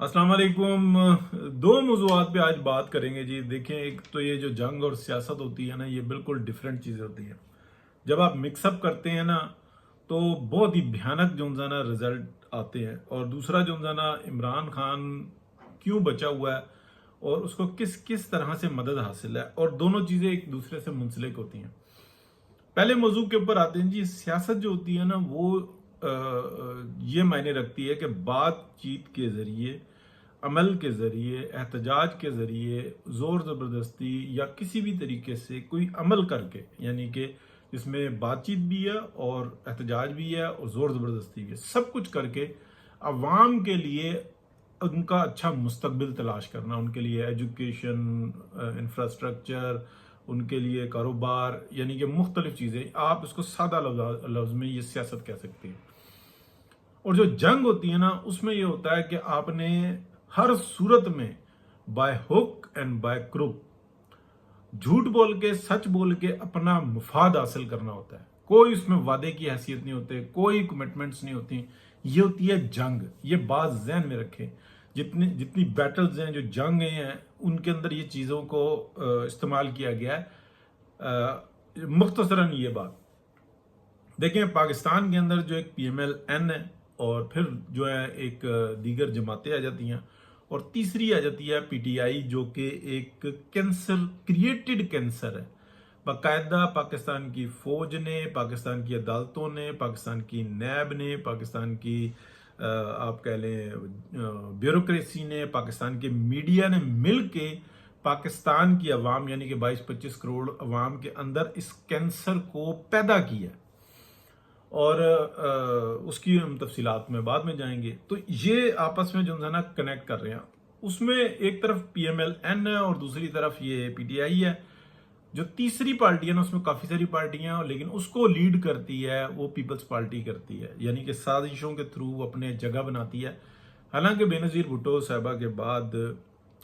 अस्सलाम वालेकुम। दो मौज़ूआत पे आज बात करेंगे जी। देखें, एक तो ये जो जंग और सियासत होती है ना, ये बिल्कुल डिफरेंट चीज़ें होती हैं। जब आप मिक्सअप करते हैं ना, तो बहुत ही भयानक जो है ना रिजल्ट आते हैं। और दूसरा जो है ना, इमरान खान क्यों बचा हुआ है और उसको किस किस तरह से मदद हासिल है, और दोनों चीज़ें एक दूसरे से मुंसलिक होती हैं। पहले मौजू के ऊपर आते हैं जी। सियासत जो होती है ना, वो ये मायने रखती है कि बातचीत के ज़रिए, अमल के ज़रिए, एहतजाज के ज़रिए, ज़ोर ज़बरदस्ती या किसी भी तरीके से कोई अमल करके, यानी कि जिसमें बातचीत भी है और एहतजाज भी है और ज़ोर ज़बरदस्ती भी है, सब कुछ करके अवाम के लिए उनका अच्छा मुस्तकबिल तलाश करना, उनके लिए एजुकेशन, इंफ्रास्ट्रक्चर, उनके लिए कारोबार, यानी कि मुख्तलिफ चीज़ें। आप इसको सादा लफ्ज़ में ये सियासत कह सकते हैं। और जो जंग होती है ना, उसमें ये होता है कि आपने हर सूरत में by hook and by crook झूठ बोल के, सच बोल के अपना मुफाद हासिल करना होता है। कोई उसमें वादे की हैसियत नहीं होते, कोई कमिटमेंट्स नहीं होती। ये होती है जंग। ये बात जहन में रखें। जितनी जितनी बैटल्स हैं, जो जंग हैं, उनके अंदर ये चीज़ों को इस्तेमाल किया गया है। मुख्तसरन ये बात देखें, पाकिस्तान के अंदर जो एक PMLN है, और फिर जो है एक दीगर जमातें आ जाती हैं, और तीसरी आ जाती है PTI, जो कि एक कैंसर, क्रिएटेड कैंसर है। बाकायदा पाकिस्तान की फौज ने, पाकिस्तान की अदालतों ने, पाकिस्तान की नैब ने, पाकिस्तान की आप कह लें ब्यूरोक्रेसी ने, पाकिस्तान के मीडिया ने मिल के पाकिस्तान की अवाम, यानी कि 22-25 करोड़ अवाम के अंदर इस कैंसर को पैदा किया। और उसकी हम तफसीलात में बाद में जाएंगे। तो ये आपस में जो है ना कनेक्ट कर रहे हैं। उसमें एक तरफ PMLN है और दूसरी तरफ ये PTI है। जो तीसरी पार्टी है ना, उसमें काफ़ी सारी पार्टियां हैं, लेकिन उसको लीड करती है वो पीपल्स पार्टी करती है, यानी कि साजिशों के थ्रू अपने जगह बनाती है। हालांकि बेनज़ीर भुट्टो साहबा के बाद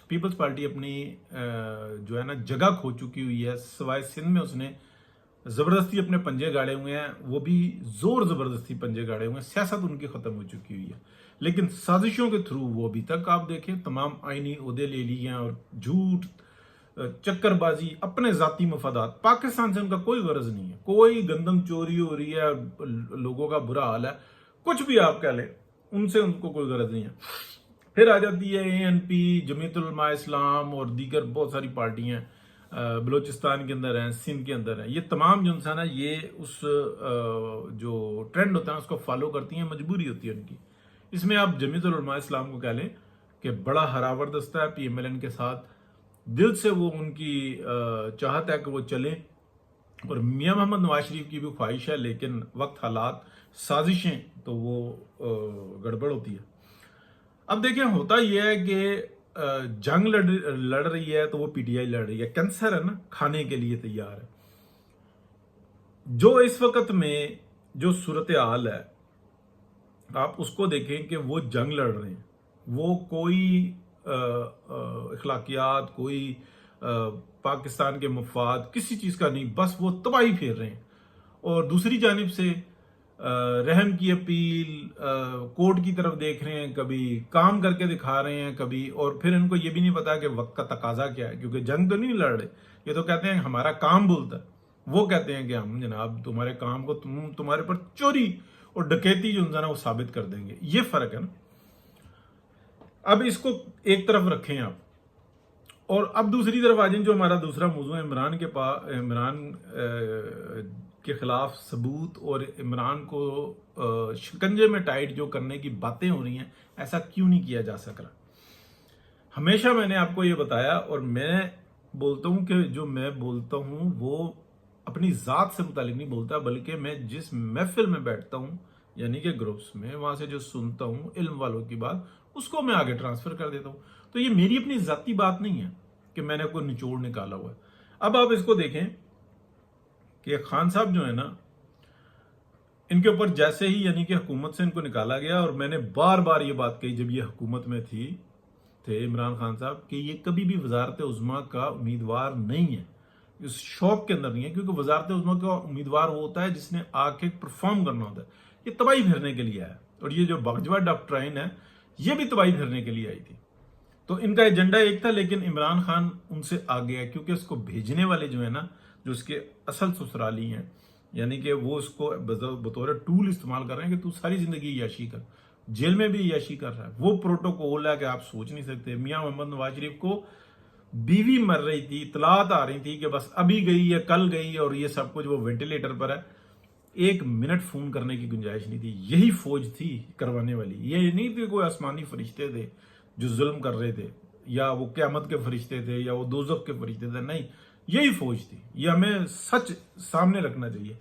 पीपल्स पार्टी अपनी जो है ना जगह खो चुकी हुई है। सवाए सिंध में उसने जबरदस्ती अपने पंजे गाड़े हुए हैं, वो भी जोर जबरदस्ती पंजे गाड़े हुए हैं। सियासत उनकी खत्म हो चुकी हुई है, लेकिन साजिशों के थ्रू वो अभी तक आप देखें तमाम आईनी ओहदे ले लिए हैं, और झूठ, चक्करबाजी, अपने जाती मफादात। पाकिस्तान से उनका कोई गरज नहीं है। कोई गंदम चोरी हो रही है, लोगों का बुरा हाल है, कुछ भी आप कह लें, उनसे उनको कोई गरज नहीं है। फिर आ जाती है ANP, जमीयतुल उलमा इस्लाम और दीगर बहुत सारी पार्टियां बलूचिस्तान के अंदर हैं, सिंध के अंदर हैं। ये तमाम जो है ना, ये उस जो ट्रेंड होता है उसको फॉलो करती हैं, मजबूरी होती है उनकी। इसमें आप जमीयतुल उलमा इस्लाम को कह लें कि बड़ा हरावर दस्ता है PMLN के साथ। दिल से वो उनकी चाहत है कि वो चलें, और मियां मोहम्मद नवाज शरीफ की भी ख्वाहिश है, लेकिन वक्त, हालात, साजिशें, तो वो गड़बड़ होती है। अब देखिए, होता यह है कि जंग लड़ रही है तो वो PTI लड़ रही है। कैंसर है ना, खाने के लिए तैयार है। जो इस वक्त में जो सूरत हाल है, आप उसको देखें कि वो जंग लड़ रहे हैं। वो कोई इखलाकियात, कोई पाकिस्तान के मफाद, किसी चीज़ का नहीं, बस वो तबाही फेर रहे हैं। और दूसरी जानिब से रहम की अपील, कोर्ट की तरफ देख रहे हैं, कभी काम करके दिखा रहे हैं, कभी, और फिर इनको ये भी नहीं पता कि वक्त का तकाजा क्या है, क्योंकि जंग तो नहीं लड़ रहे। ये तो कहते हैं हमारा काम बोलता है। वो कहते हैं कि हम जनाब तुम्हारे काम को, तुम्हारे पर चोरी और डकैती जो है ना वो साबित कर देंगे। ये फर्क है ना। अब इसको एक तरफ रखें आप, और अब दूसरी तरफ आ जाए। जो हमारा दूसरा मौजू है, इमरान के पास, इमरान के खिलाफ सबूत, और इमरान को शिकंजे में टाइट जो करने की बातें हो रही हैं, ऐसा क्यों नहीं किया जा सक रहा। हमेशा मैंने आपको ये बताया, और मैं बोलता हूं कि जो मैं बोलता हूं वो अपनी ज़ात से मुतालिक नहीं बोलता, बल्कि मैं जिस महफिल में बैठता हूं, यानी कि ग्रुप्स में, वहां से जो सुनता हूं इल्म वालों की बात, उसको मैं आगे ट्रांसफर कर देता हूं। तो ये मेरी अपनी ज़ाती बात नहीं है कि मैंने कोई निचोड़ निकाला हुआ है। अब आप इसको देखें कि खान साहब जो है ना, इनके ऊपर जैसे ही, यानी कि हुकूमत से इनको निकाला गया, और मैंने बार बार ये बात कही जब ये हुकूमत में थे इमरान खान साहब, कि ये कभी भी वजारत उज़्मा का उम्मीदवार नहीं है, इस शौक के अंदर नहीं है। क्योंकि वजारत उज़्मा का उम्मीदवार वो होता है जिसने आके परफॉर्म करना होता है। ये तबाही फेरने के लिए है। और ये जो बागजवा डॉक्ट्राइन है, یہ بھی تباہی پھیرنے کے لیے آئی تھی. تو ان کا ایجنڈا ایک تھا, لیکن عمران خان ان سے آگے ہے, کیونکہ اس کو بھیجنے والے جو ہیں نا, جو اس کے اصل سسرالی ہیں, یعنی کہ وہ اس کو بطور ٹول استعمال کر رہے ہیں کہ تو ساری زندگی عیاشی کر, جیل میں بھی عیاشی کر رہا ہے. وہ پروٹوکول ہے کہ آپ سوچ نہیں سکتے. میاں محمد نواز شریف کو بیوی مر رہی تھی, اطلاعات آ رہی تھی کہ بس ابھی گئی ہے, کل گئی ہے, اور یہ سب کچھ وہ وینٹیلیٹر پر ہے. 1 منٹ فون کرنے کی گنجائش نہیں تھی. یہی فوج تھی کروانے والی. یہ نہیں تھی کوئی آسمانی فرشتے تھے جو ظلم کر رہے تھے, یا وہ قیامت کے فرشتے تھے, یا وہ دوزخ کے فرشتے تھے. نہیں, یہی فوج تھی. یہ ہمیں سچ سامنے رکھنا چاہیے.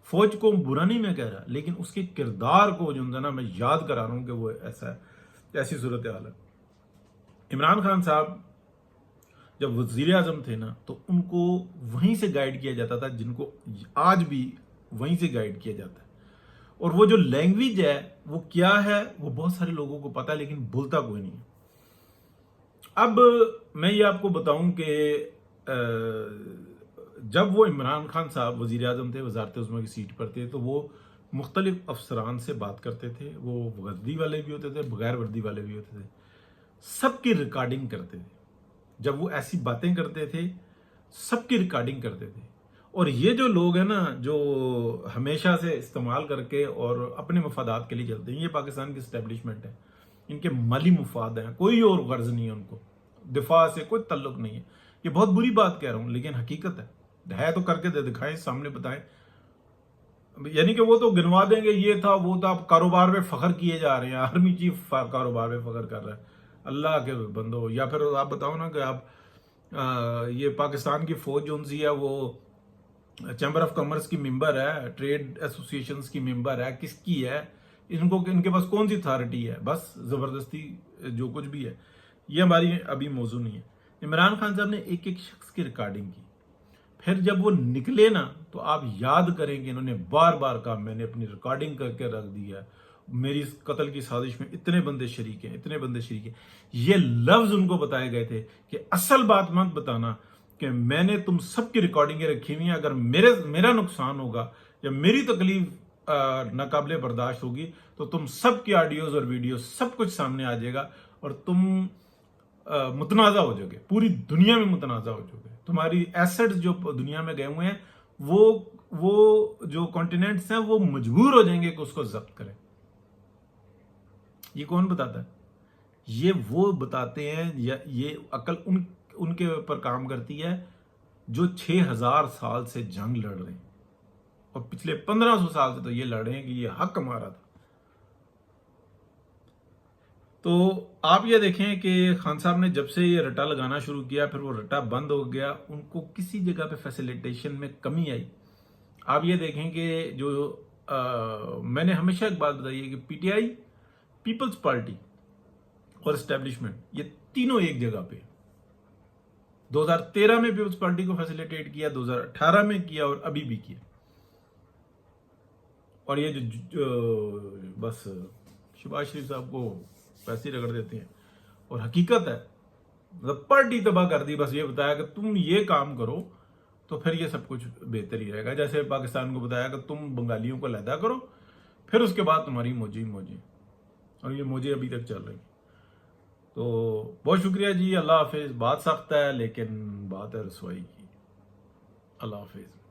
فوج کو برا نہیں میں کہہ رہا, لیکن اس کے کردار کو جو ہے نا میں یاد کرا رہا ہوں کہ وہ ایسا ہے, ایسی صورتحال ہے. عمران خان صاحب جب وزیر اعظم تھے نا, تو ان کو وہیں سے گائیڈ کیا جاتا تھا جن کو آج بھی وہیں سے گائیڈ کیا جاتا ہے. اور وہ جو لینگویج ہے وہ کیا ہے وہ بہت سارے لوگوں کو پتا ہے, لیکن بولتا کوئی نہیں. اب میں یہ آپ کو بتاؤں کہ جب وہ عمران خان صاحب وزیر اعظم تھے, وزارت عظمیٰ کی سیٹ پر تھے, تو وہ مختلف افسران سے بات کرتے تھے. وہ وردی والے بھی ہوتے تھے, بغیر وردی والے بھی ہوتے تھے. سب کی ریکارڈنگ کرتے تھے. جب وہ ایسی باتیں کرتے تھے سب کی ریکارڈنگ کرتے تھے. اور یہ جو لوگ ہیں نا, جو ہمیشہ سے استعمال کر کے اور اپنے مفادات کے لیے چلتے ہیں, یہ پاکستان کی اسٹیبلشمنٹ ہے, ان کے مالی مفاد ہیں, کوئی اور غرض نہیں ہے ان کو, دفاع سے کوئی تعلق نہیں ہے. یہ بہت بری بات کہہ رہا ہوں, لیکن حقیقت ہے تو کر کے دکھائیں, سامنے بتائیں. یعنی کہ وہ تو گنوا دیں گے یہ تھا وہ تھا. کاروبار میں فخر کیے جا رہے ہیں, آرمی چیف کاروبار میں فخر کر رہا ہے. اللہ کے بندو, یا پھر آپ بتاؤ نا کہ آپ یہ پاکستان کی فوج جو سی ہے وہ چیمبر آف کامرس کی ممبر ہے, ٹریڈ ایسوسیشنز کی ممبر ہے, کس کی ہے؟ ان کے پاس کون سی اتھارٹی ہے؟ بس زبردستی جو کچھ بھی ہے. یہ ہماری ابھی موضوع نہیں ہے. عمران خان صاحب نے ایک ایک شخص کی ریکارڈنگ کی. پھر جب وہ نکلے نا, تو آپ یاد کریں کہ انہوں نے بار بار کہا میں نے اپنی ریکارڈنگ کر کے رکھ دی ہے, میری قتل کی سازش میں اتنے بندے شریک ہیں, اتنے بندے شریک ہیں. یہ لفظ ان کو بتائے گئے تھے کہ اصل بات مت بتانا کہ میں نے تم سب کی ریکارڈنگیں رکھی ہوئی ہیں, اگر میرا نقصان ہوگا یا میری تکلیف ناقابل برداشت ہوگی تو تم سب کی آڈیوز اور ویڈیوز سب کچھ سامنے آ جائے گا, اور تم متنازع ہو جاؤ گے, پوری دنیا میں متنازع ہو جاؤ گے. تمہاری ایسٹس جو دنیا میں گئے ہوئے ہیں وہ جو کانٹیننٹس ہیں وہ مجبور ہو جائیں گے کہ اس کو ضبط کریں. یہ کون بتاتا ہے؟ یہ وہ بتاتے ہیں, یہ عقل ان کے اوپر کام کرتی ہے جو 6000 سال سے جنگ لڑ رہے ہیں, اور پچھلے 1500 سال سے تو یہ لڑ رہے ہیں کہ یہ حق ہمارا تھا. تو آپ یہ دیکھیں کہ خان صاحب نے جب سے یہ رٹا لگانا شروع کیا, پھر وہ رٹا بند ہو گیا, ان کو کسی جگہ پہ فیسیلیٹیشن میں کمی آئی. آپ یہ دیکھیں کہ جو میں نے ہمیشہ ایک بات بتائی ہے کہ P T I, Peoples Party اور اسٹیبلشمنٹ, یہ تینوں ایک جگہ پہ. 2013 میں پیپلز پارٹی کو فیسیلیٹیٹ کیا, 2018 میں کیا, اور ابھی بھی کیا. اور یہ جو بس شہباز شریف صاحب کو پیسے رگڑ دیتے ہیں, اور حقیقت ہے پارٹی تباہ کر دی. بس یہ بتایا کہ تم یہ کام کرو تو پھر یہ سب کچھ بہتر ہی رہے گا. جیسے پاکستان کو بتایا کہ تم بنگالیوں کو علیحدہ کرو, پھر اس کے بعد تمہاری موجی, اور یہ موجی ابھی تک چل رہی. تو بہت شکریہ جی, اللہ حافظ. بات سخت ہے لیکن بات ہے رسوائی کی. اللہ حافظ.